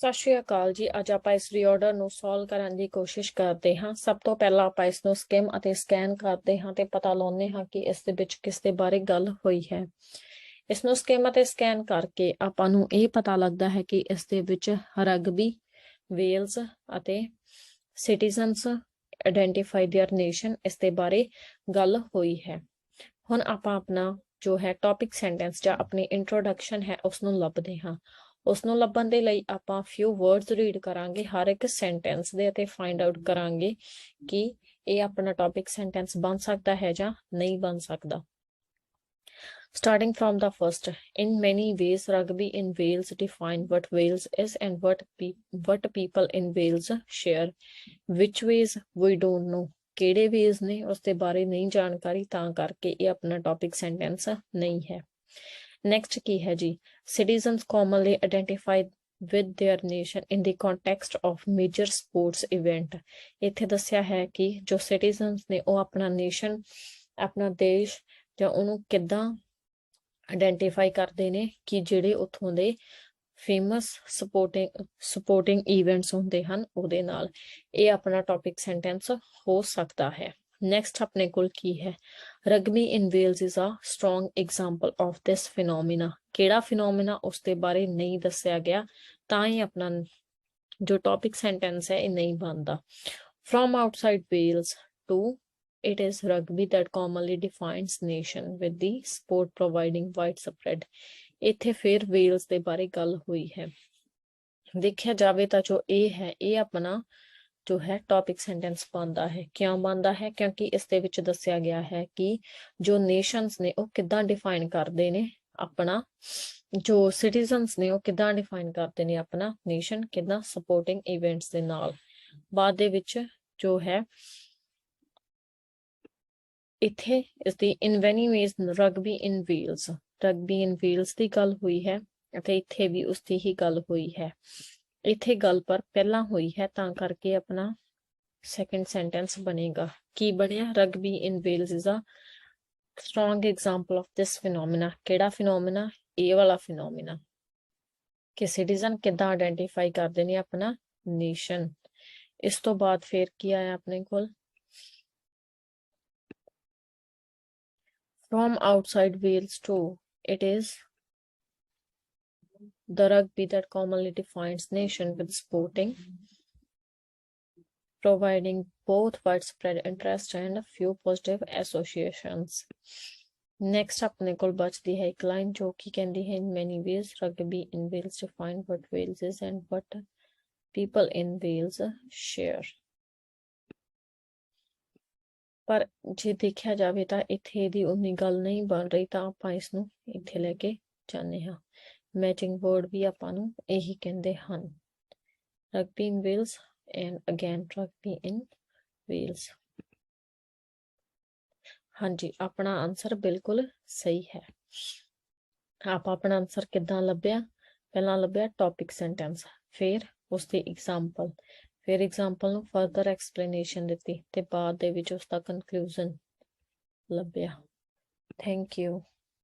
ਸਤਿ ਸ਼੍ਰੀ ਅਕਾਲ ਜੀ। ਅੱਜ ਆਪਾਂ ਇਸ ਰੀਆਰਡਰ ਨੂੰ ਸੋਲਵ ਕਰਨ ਦੀ ਕੋਸ਼ਿਸ਼ ਕਰਦੇ ਹਾਂ। ਸਭ ਤੋਂ ਪਹਿਲਾਂ ਆਪਾਂ ਇਸ ਨੂੰ ਸਕਿਮ ਅਤੇ ਸਕੈਨ ਕਰਦੇ ਹਾਂ ਤੇ ਪਤਾ ਲਾਉਂਦੇ ਹਾਂ ਕਿ ਇਸ ਦੇ ਵਿੱਚ ਕਿਸ ਦੇ ਬਾਰੇ ਗੱਲ ਹੋਈ ਹੈ। ਇਸ ਨੂੰ ਸਕਿਮ ਅਤੇ ਸਕੈਨ ਕਰਕੇ ਆਪਾਂ ਨੂੰ ਇਹ ਪਤਾ ਲੱਗਦਾ ਹੈ ਕਿ ਇਸ ਦੇ ਵਿੱਚ ਰਗਬੀ, ਵੇਲਸ ਅਤੇ ਸਿਟੀਜ਼ਨਸ ਆਇਡੈਂਟੀਫਾਈ देयर ਨੇਸ਼ਨ ਇਸ ਦੇ ਬਾਰੇ ਗੱਲ ਹੋਈ ਹੈ। ਹੁਣ ਆਪਾਂ ਆਪਣਾ ਜੋ ਹੈ ਟੌਪਿਕ ਸੈਂਟੈਂਸ ਜਾਂ ਆਪਣੀ ਇੰਟਰੋਡਕਸ਼ਨ ਹੈ ਉਸ ਨੂੰ ਲੱਭਦੇ ਹਾਂ। ਉਸ ਨੂੰ ਲੱਭਣ ਦੇ ਲਈ ਆਪਾਂ ਫਿਊ ਵਰਡਸ ਰੀਡ ਕਰਾਂਗੇ ਹਰ ਇੱਕ ਸੈਂਟੈਂਸ ਦੇ ਅਤੇ ਫਾਈਂਡ ਆਊਟ ਕਰਾਂਗੇ ਕਿ ਇਹ ਆਪਣਾ ਟੌਪਿਕ ਸੈਂਟੈਂਸ ਬਣ ਸਕਦਾ ਹੈ ਜਾਂ ਨਹੀਂ ਬਣ ਸਕਦਾ। Starting from the first, in many ways, rugby in Wales define what Wales is and what people in Wales share. Which ways we don't know. ਕਿਹੜੇ ways ਨੇ ਉਸ ਦੇ ਬਾਰੇ ਨਹੀਂ ਜਾਣਕਾਰੀ, ਤਾਂ ਕਰਕੇ ਇਹ ਆਪਣਾ ਟੌਪਿਕ ਸੈਂਟੈਂਸ ਨਹੀਂ ਹੈ। Next ਕੀ ਹੈ ਜੀ, citizens commonly identify with their nation in the context of major sports event. ਇੱਥੇ ਦੱਸਿਆ ਹੈ ਕਿ ਜੋ citizens ਨੇ ਉਹ ਆਪਣਾ nation, ਆਪਣਾ ਦੇਸ਼ ਜਾਂ ਉਹਨੂੰ ਕਿੱਦਾਂ ਆਇਡੈਂਟੀਫਾਈ ਕਰਦੇ ਨੇ ਕਿ ਜਿਹੜੇ ਉੱਥੋਂ ਦੇ ਫੇਮਸ ਸਪੋਰਟਿੰਗ ਇਵੈਂਟਸ ਹੁੰਦੇ ਹਨ ਉਹਦੇ ਨਾਲ। ਇਹ ਆਪਣਾ ਟੌਪਿਕ ਸੈਂਟੈਂਸ ਹੋ ਸਕਦਾ ਹੈ। ਨੈਕਸਟ ਆਪਣੇ ਕੋਲ ਕੀ ਹੈ, rugby in Wales is a strong example of this phenomena. ਕਿਹੜਾ ਫਿਨੋਮੀਨਾ ਉਸ ਦੇ ਬਾਰੇ ਨਹੀਂ ਦੱਸਿਆ ਗਿਆ, ਤਾਂ ਹੀ ਆਪਣਾ ਜੋ ਟੌਪਿਕ ਸੈਂਟੈਂਸ ਹੈ ਇਹ ਨਹੀਂ ਬਣਦਾ। From outside Wales to it is rugby that commonly defines nation with the sport providing widespread. ਇੱਥੇ ਫਿਰ ਵੇਲਸ ਦੇ ਬਾਰੇ ਗੱਲ ਹੋਈ ਹੈ। ਦੇਖਿਆ ਜਾਵੇ ਤਾਂ ਜੋ ਇਹ ਹੈ ਇਹ ਆਪਣਾ ਜੋ ਹੈ ਟੌਪਿਕ ਸੈਂਟੈਂਸ ਬਣਦਾ ਹੈ। ਕਿਉਂ ਬਣਦਾ ਹੈ? ਕਿਉਂਕਿ ਇਸ ਦੇ ਵਿੱਚ ਦੱਸਿਆ ਗਿਆ ਹੈ ਕਿ ਜੋ ਨੇਸ਼ਨਸ ਨੇ ਉਹ ਕਿੱਦਾਂ ਡਿਫਾਈਨ ਕਰਦੇ ਨੇ ਆਪਣਾ, ਜੋ ਸਿਟੀਜ਼ਨਸ ਨੇ ਉਹ ਕਿੱਦਾਂ ਡਿਫਾਈਨ ਕਰਦੇ ਨੇ ਆਪਣਾ ਨੇਸ਼ਨ, ਕਿੱਦਾਂ ਸਪੋਰਟਿੰਗ ਇਵੈਂਟਸ ਦੇ ਨਾਲ। ਬਾਅਦ ਦੇ ਵਿੱਚ ਜੋ ਹੈ ਇੱਥੇ ਇਸਦੀ ਇਨ ਮੈਨੀ ways rugby in Wales, rugby in Wales ਦੀ ਗੱਲ ਹੋਈ ਹੈ ਅਤੇ ਇੱਥੇ ਵੀ ਉਸਦੀ ਹੀ ਗੱਲ ਹੋਈ ਹੈ। ਇੱਥੇ ਗੱਲ ਪਰ ਪਹਿਲਾਂ ਹੋਈ ਹੈ ਤਾਂ ਕਰਕੇ ਆਪਣਾ ਸੈਕੰਡ ਸੈਂਟੈਂਸ ਬਣੇਗਾ। ਕੀ ਬਣਿਆ? Rugby in Wales is a strong example of this phenomena. ਕਿਹੜਾ ਫਿਨੋਮੀਨਾ? ਇਹ ਵਾਲਾ ਫਿਨੋਮੀਨਾ ਕਿ ਸਿਟੀਜ਼ਨ ਕਿੱਦਾਂ ਆਇਡੈਂਟੀਫਾਈ ਕਰਦੇ ਨੇ ਆਪਣਾ ਨੇਸ਼ਨ। ਇਸ ਤੋਂ ਬਾਅਦ ਫਿਰ ਕੀ ਆਇਆ ਆਪਣੇ ਕੋਲ, from outside Wales too, it is the rugby that commonly defines nation with sporting, providing both widespread interest and a few positive associations. Next ਆਪਣੇ ਕੋਲ ਬਚਦੀ ਹੈ ਇੱਕ ਲਾਈਨ ਜੋ ਕਿ ਕਹਿੰਦੀ ਹੈ in many ways rugby in Wales define what Wales is and what people in Wales share. ਪਰ ਜੇ ਦੇਖਿਆ ਜਾਵੇ ਤਾਂ ਇੱਥੇ ਇਹਦੀ ਉਨੀ ਗੱਲ ਨਹੀਂ ਬਣ ਰਹੀ, ਤਾਂ ਆਪਾਂ ਇਸ ਨੂੰ ਇੱਥੇ ਲੈ ਕੇ ਜਾਂਦੇ ਹਾਂ। ਮੈਚਿੰਗ ਵਰਡ ਵੀ ਆਪਾਂ ਨੂੰ ਇਹੀ ਕਹਿੰਦੇ ਹਨ, rugby in Wales and again rugby in Wales. ਹਾਂਜੀ, ਆਪਣਾ ਆਨਸਰ ਬਿਲਕੁਲ ਸਹੀ ਹੈ। ਆਪਾਂ ਆਪਣਾ ਆਨਸਰ ਕਿੱਦਾਂ ਲੱਭਿਆ? ਪਹਿਲਾਂ ਲੱਭਿਆ ਟੌਪਿਕ ਸੈਂਟੈਂਸ, ਫਿਰ ਉਸਦੀ ਐਗਜ਼ਾਮਪਲ, ਫਿਰ ਐਗਜ਼ਾਮਪਲ ਨੂੰ ਫਰਦਰ ਐਕਸਪਲੇਨੇਸ਼ਨ ਦਿੱਤੀ ਤੇ ਬਾਅਦ ਦੇ ਵਿੱਚ ਉਸਦਾ ਕਨਕਲੂਜ਼ਨ ਲੱਭਿਆ। Thank you.